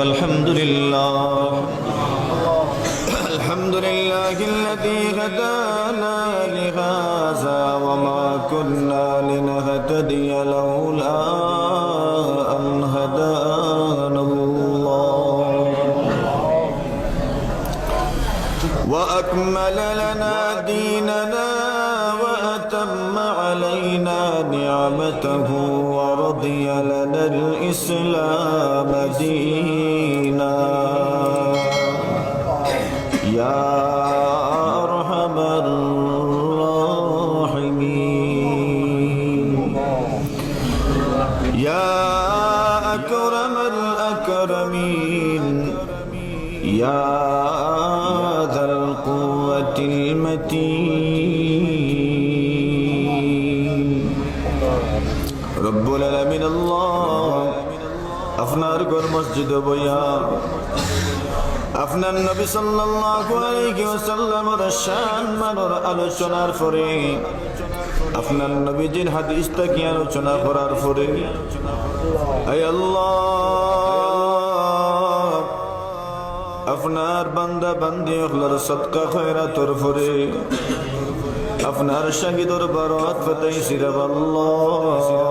الحمد لله الذي هدانا لهذا وما كنا لنهتدي لولا أن هدانا الله وأكمل لنا ديننا وأتم علينا نعمته ورضي لنا الإسلام دينا يا أرحم الراحمين يا أكرم الأكرمين يا ذا القوة المتين رب العالمين الله আপনার ঘর মসজিদে বইয়া আপনার নবী সাল্লাল্লাহু আলাইহি ওয়াসাল্লামের শান মানের আলোচনার পরে আপনার নবীজির হাদিসটা কি আলোচনা করার পরে আয় আল্লাহ আপনার বান্দা বান্দি হলার সদকা খয়রাতর পরে আপনার শহীদর বারাত ফাতাইছি রে আল্লাহ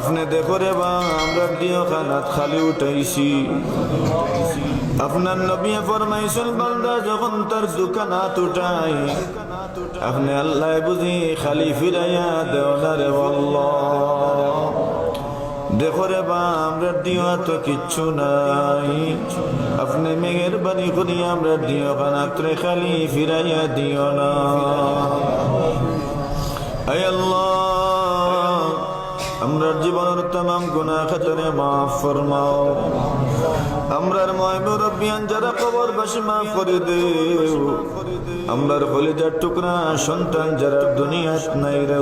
আপনি দেখো রে বা আমরা দিও খানাত খালি উঠাইছি আপনার নবী ফরমাইছেন বান্দা যখন তার দোকানাত উঠায় আপনি আল্লাহ বুঝি খালি ফিরাইয়া দেও না রে আল্লাহ দেখো রে বা আমরা দিও তো কিচ্ছু নাই আপনি মেহেরবানি করি আমরা দিও খানাত রে খালি ফিরাইয়া দিও না আয় আল্লাহ আমরার জীবনের तमाम গুনাহ খাতারে maaf ফরমাও আমরার মুরব্বিয়ান যারা কবরবাসী maaf করে দেও আমরার কলিজার টুকরা সন্তান যারা দুনিয়াত নাই রে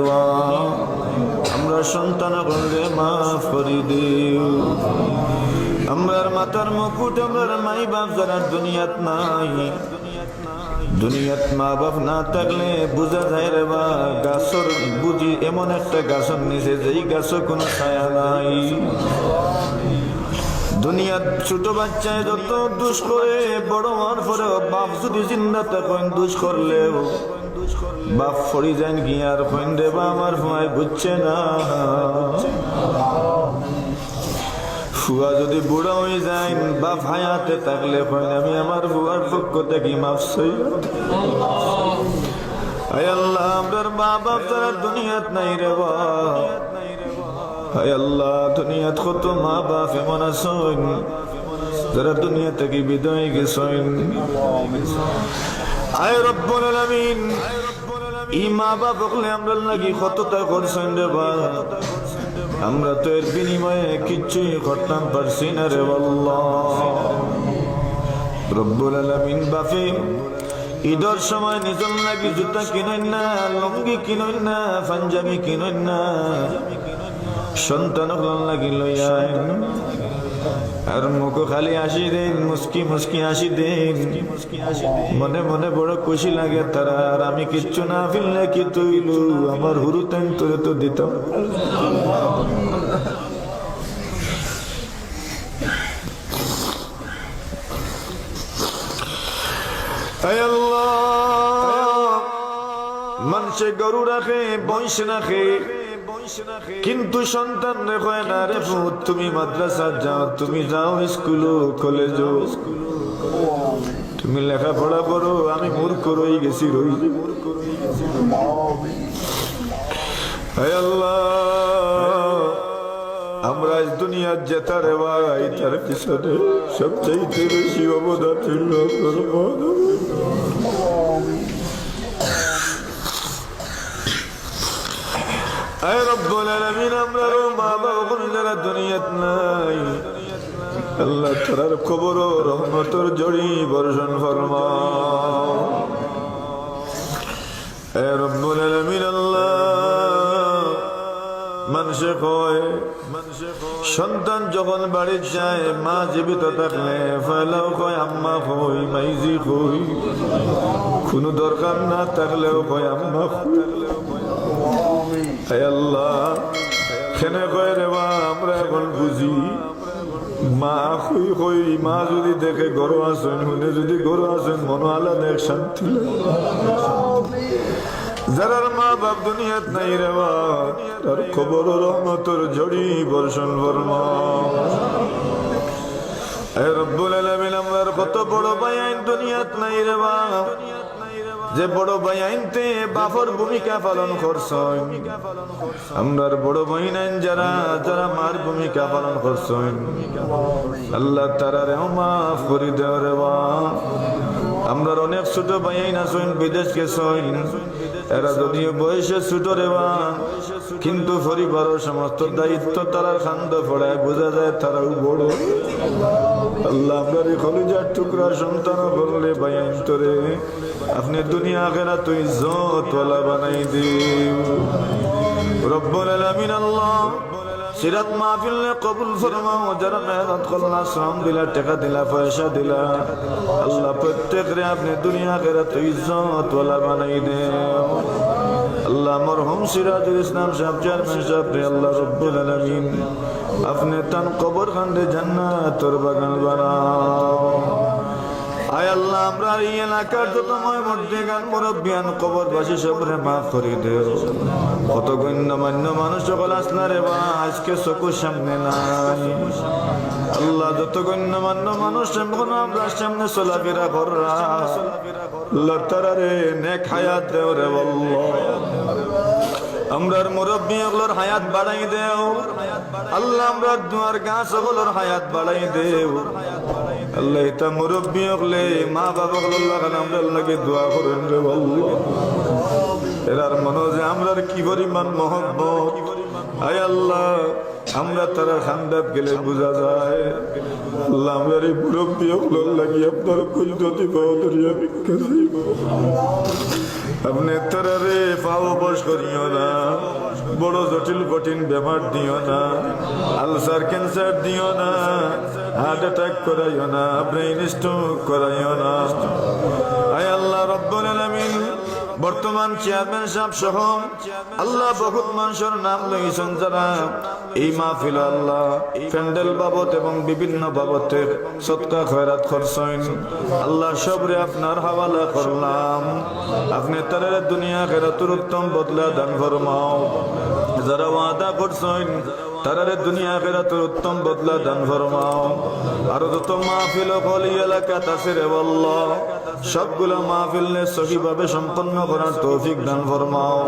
আমরা সন্তান গণরে maaf করে দেও আমরার মাথার মুকুট আমরার মাই বাপ যারা দুনিয়াত নাই দুনিয়াত মা বাপ না থাকলে বোঝা যায় রে বা গাছর বুঝি এমন একটা গাছর নিচে যেই গাছও কোনো ছায়া নাই দুনিয়াত ছোট বাচ্চায় যত দুষ করে বড় হওয়ার পরে বাপ যদি জিন্দা থাকেন দুষ করলেও বাপ ফরি যান গিয়ার কইন রে বা আমার ভয় বুঝছে না ফুয়া যদি বুড়া হয়ে যায় বাপ হায়াতে থাকলে আমি আমার ফুয়ার পক্ষ থেকে মাফ চাই আয় আল্লাহ আমরার মা বাপ যারা দুনিয়াত নাই রে আয় আল্লাহ দুনিয়াত কত মা বাপ এমন আছেন যারা দুনিয়া থেকে বিদায় গেছেন আয় রব্বুল আলামিন ই মা বাপ হলে আমরা লাগি কতটা করছেন রে বা আমরা তো এর বিনিময়ে কিচ্ছুই করতাম পারছি না রে আল্লাহ রব্বুল আলামিন বাপে ঈদের সময় নিজের লাগি জুতা কিনেন না লুঙ্গি কিনেন না পাঞ্জাবি কিনেন না সন্তান লাগি লইয়া আর মুখ খালি হাসি দেন মুস্কি মুস্কি হাসি দেন মনে মনে বড় খুশি লাগে তারা আর আমি কিচ্ছু না ফেললে কি তুইলু আমার হুরুতেন তোরে তো দিতাম আয় আল্লাহ মানুষে গরু রাখে বয়স রাখে কিন্তু সন্তান রেখো না রে ফুট তুমি মাদ্রাসা যাও তুমি যাও স্কুল কলেজ তুমি লেখাপড়া করো আমি মূর্খ রই গেছি রই হে আল্লাহ আমরা দুনিয়ার জেতা রে ভাই তার পিছনে সবচাইতে বেশি অবদান ছিল আয় রব্বুল আলামিন আমরারও মা বাবা যারা দুনিয়াত নাই আল্লাহ তার কবর রহমতের জড়ি বর্ষণ ফরমাও আয় রব্বুল আলামিন আল্লাহ মানুষে কয় সন্তান যখন বাড়ি যায় মা জীবিত থাকলে ফেলাও কয় আম্মা কই মাইজি কই কোনো দরকার না থাকলেও কয় আম্মা কই হে আল্লাহ খেনে কয় রে বা আমরা এখন বুঝি মা খুই খুই মা যদি দেখে গরু আসেন হুনে যদি গরু আসেন মনো আলাদা এক শান্তি যারার মা বাপ দুনিয়াত নাই রে তার খবর রহমতর জড়ি বর্ষণ বর্মা রব্বুল আলামিন আমরার কত বড় ভাই দুনিয়াত নাই রে যে বড় ভাই আইনতে বাপর ভূমিকা পালন করছেন আমরার বড় বহিন যারা যারা মার ভূমিকা পালন করছেন আল্লাহ তারারে মাফ করে দেও রে আমরার অনেক ছোট ভাই আইন আছেন বিদেশ গেছেন এরা যদিও বয়সে ছোট রে কিন্তু পরিবারের সমস্ত দায়িত্ব তারা খান্দ পড়ায় বোঝা যায় তারাও বড় আল্লাহ আপনার কলিজার টুকরা সন্তান বললে ভাই আইন তোরে আপনি দুনিয়া আখিরাত তুই ইজ্জত ওয়ালা বানাই দিও রব্বুল আলামিন আল্লাহ সিরাত মাহফিল কবুল ফরমাও যারা মেহনত করলা শ্রম দিলা টাকা দিলা পয়সা দিলা আল্লাহ প্রত্যেকরে আপনি দুনিয়া আখিরাত তুই ইজ্জত ওয়ালা বানাই দিও আল্লাহ মরহুম সিরাজুল ইসলাম সাহেব চেয়ারম্যান সাহেব রে আল্লাহ রব্বুল আলামিন আপনি তান কবর খান্ডে জান্নাতের বাগান বানাও আয় আল্লাহ আমরা এই এলাকার যত মধ্যে গান মুরব্বিয়ান কবরবাসী সবরে মাফ করে দেও কত গণ্যমান্য মানুষ সকল আসনা রে আজকে চকুর সামনে নাই আল্লাহ যত গণ্যমান্য মানুষ এখন আমরা সামনে চলাফেরা কররা আল্লাহ তারারে নেক হায়াত দেও রে আল্লাহ আমরার মুরব্বী ওগুলোর হায়াত বাড়াই দেও আল্লাহ আমরা দুয়ার গাছ ওগুলোর হায়াত বাড়াই দেও আল্লাহ এটা মুরব্বী হলে মা বাবা আমরা লাগে দোয়া করেন রে আল্লাহ এরার মনে যে আমরার কি পরিমাণ মহব্বত আয় আল্লাহ আমরা তারা খান্দাব গেলে বোঝা যায় আল্লাহ আমরার এই মুরব্বী হলো লাগি আপনার কুদরতি পাওয়ারিয়া ভিক্ষা চাইব আপনি তারারে পাও বস করিও না বড় জটিল কঠিন বেমার দিও না আলসার ক্যান্সার দিও না হার্ট অ্যাটাক করাইও না ব্রেইন স্ট্রোক করাইও না আয় আল্লাহ রব্বুল আলামিন বর্তমান চেয়ারম্যান সাহেব সহ আল্লাহ বহুত মানুষের নাম লইছেন যারা এই মাহফিল আল্লাহ প্যান্ডেল বাবদ এবং বিভিন্ন বাবদে সদকা খয়রাত করছেন আল্লাহ সবরে আপনার হাওয়ালা করলাম আপনি তাদের দুনিয়া আখিরাতের উত্তম বদলা দান ফরমাও যারা ওয়াদা করছেন তারারে দুনিয়া আখিরাতের উত্তম বদলা দান ফরমাও আর যত মাহফিল কলি এলাকাত আছে রে আল্লাহ সবগুলো মাহফিল নে সহিভাবে সম্পন্ন করার তৌফিক দান ফরমাও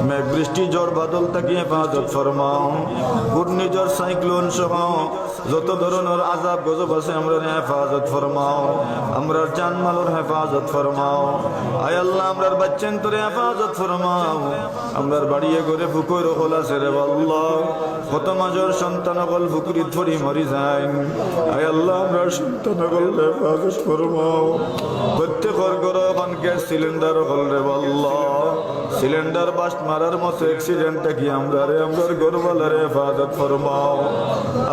মেঘ বৃষ্টি ঝড় বাদল থেকে হেফাজত ফরমাও ঘূর্ণিঝড় সাইক্লোন সহ যত ধরনের আযাব গজব আছে আমরা হেফাজত ফরমাও আমরার জানমালের হেফাজত ফরমাও আয় আল্লাহ আমরার বাচ্চান তোরে হেফাজত ফরমাও আমরার বাড়িয়ে করে পুকুর হল আছে রে আল্লাহ কত মাজর সন্তান হল পুকুরি ধরি মরি যায় আয় আল্লাহ আমরার সন্তান হল হেফাজত ফরমাও প্রত্যেকের ঘরে এখন গ্যাস সিলিন্ডার হল রে আল্লাহ সিলিন্ডার বাস্ট মারার মতো অ্যাক্সিডেন্টটা কি আমরা রে আমরার ঘরওয়ালারে হেফাজত ফরমাও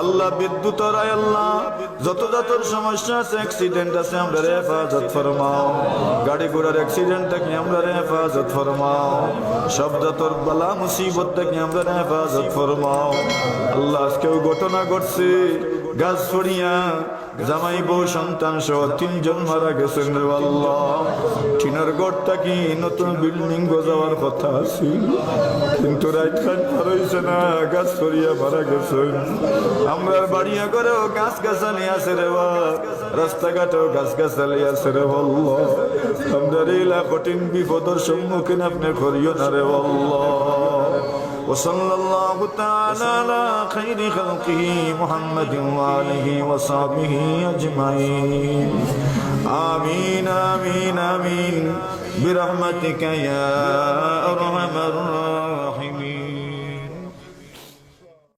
আল্লাহ বিদ্যুতের আয় আল্লাহ যত যত সমস্যা আছে অ্যাক্সিডেন্ট আছে আমরা হেফাজত ফরমাও গাড়ি ঘোড়ার অ্যাক্সিডেন্ট থেকে আমরা হেফাজত ফরমাও সব যতর বালা মুসিবত থেকে আমরা হেফাজত ফরমাও আল্লাহ আজকেও ঘটনা ঘটছে গাছ ছড়িয়া জামাই বউ সন্তান সহ 3 জন মারা গেছেন রে আল্লাহ টিনার ঘরটা কি নতুন বিল্ডিং গজাবার কথা ছিল কিন্তু রাইট খান পার হইছে না গাছ ছড়িয়া মারা গেছেন আমরার বাড়িয়া করেও গাছ গাছালি আছে রে রাস্তাঘাটেও গাছ গাছালি আছে রে আল্লাহ আমাদের এলা কঠিন বিপদের সম্মুখীন আপনি করিও না রে আল্লাহ وصلى الله تعالى على خير خلقه محمد وآله وصحبه أجمعين آمين آمين آمين برحمتك يا أرحم الراحمين